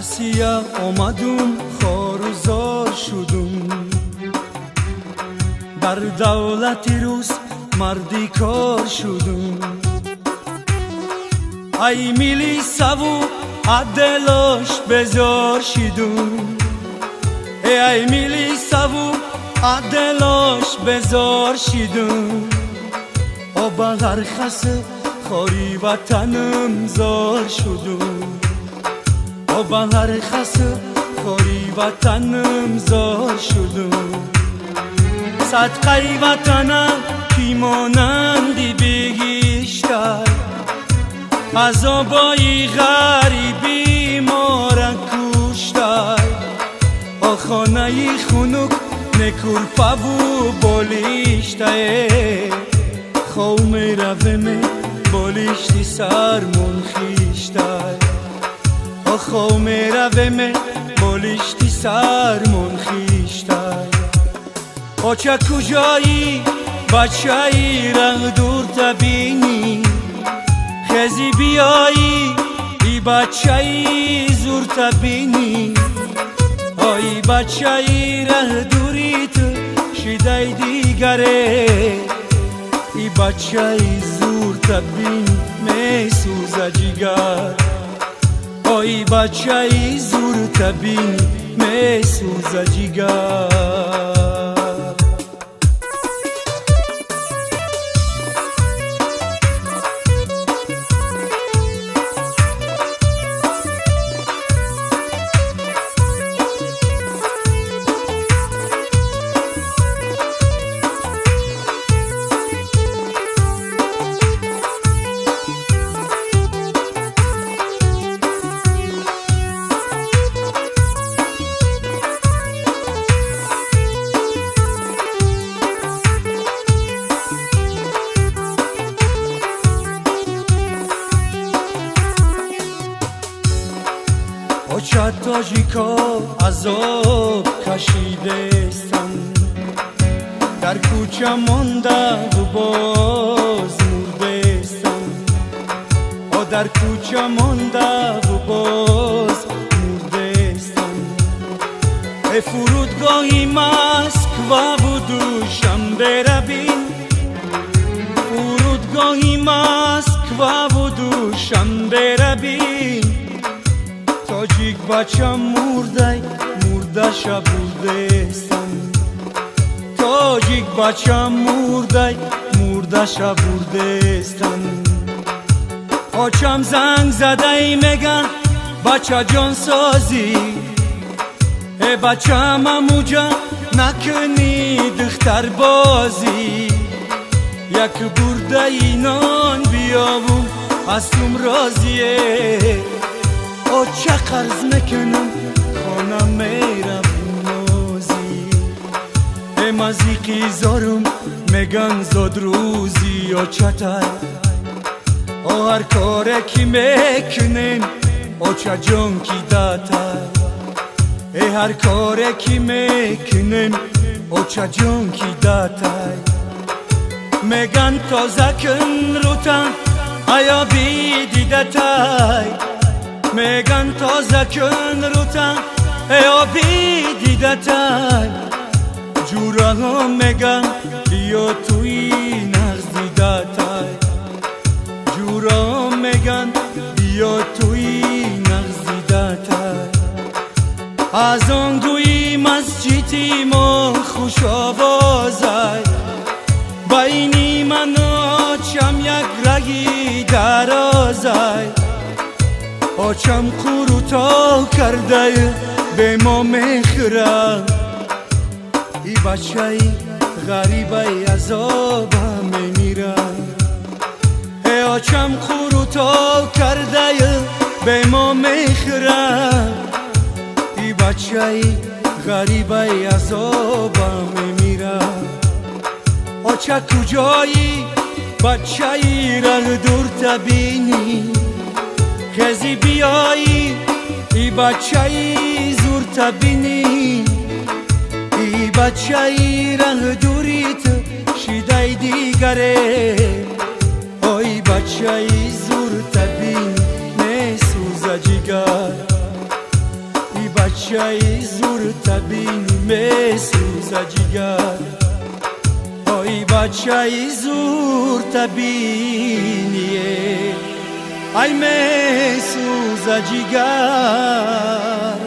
Асия омадум хорузор шудум дар давлати рус марди кор шудум ай мили саву аделош безор шидум ай мили саву аделош безор шидум оба ҳар хасе خاری وطنم زار شدم و با هر خسته خاری وطنم زار شدم صدقه وطنم کی مانندی بگیشتر عذابای غریبی ما را کشتر و خانه خنک نکور پاو بالیشتر خوم رومه بالشتی سرمون خیشتر آخو میرومه بالشتی سرمون خیشتر آچه کجایی بچه‌ای رنگ دور تبینی خزی بیایی ای بچه‌ای زور تبینی آی بچه‌ای رنگ دوری تو شیدای دیگره ای بچه‌ای زور تبین می سوزه جگر آی بچه‌ای زور تبین می سوزه جگر آچه تاجیکا عذاب کشیدستم در کوچه مانده و باز مردستم در کوچه مانده و باز مردستم فرودگاهی مسکوا و دوشنبه رویم فرودگاهی مسکوا و دوشنبه رویم تاجیک بچم مرده شب بردستم تاجیک بچم مرده شب بردستم آچم زنگ زده ای میگن بچه جان سازی ای بچم اموجا نکنی دختر بازی یک برده ای نان بیاوم هستم راضیه آچه قرض میکنم خانم میرم نازی ای مزیقی زارم میگن زاد روزی آچه تر هر کاره کی میکنین آچه جان کی داتر ای هر کاره کی میکنین آچه جان کی داتر میگن تازه کن روتن آیا بی دیدتای میگن تازه کن روتن آیا بی دیدتای جوره ها میگن بیا توی نغز دیدتای جورا میگن بیا توی نغز دیدتای از آن گویی مسجدی ما خوش آوازای بینی من آچم یک رگی درازای آچم قروتا کرده به ما میخوره ای بچه‌ی غریبه عذاب میمیره ای آچم قروتا کرده به ما میخوره ای بچه‌ی غریبه عذاب میمیره آچه کجایی بچه‌ی رنگ دور تبینی خزی بیایی ای بچه‌ی زور تبینی ای بچه‌ی رنگ دوریت شیدای دیگره ای بچه‌ی زور تبین می سوزه جگر بچه‌ای زور تبینی میسوزه جگر آی بچه‌ای زور تبینیه ای میسوزه جگر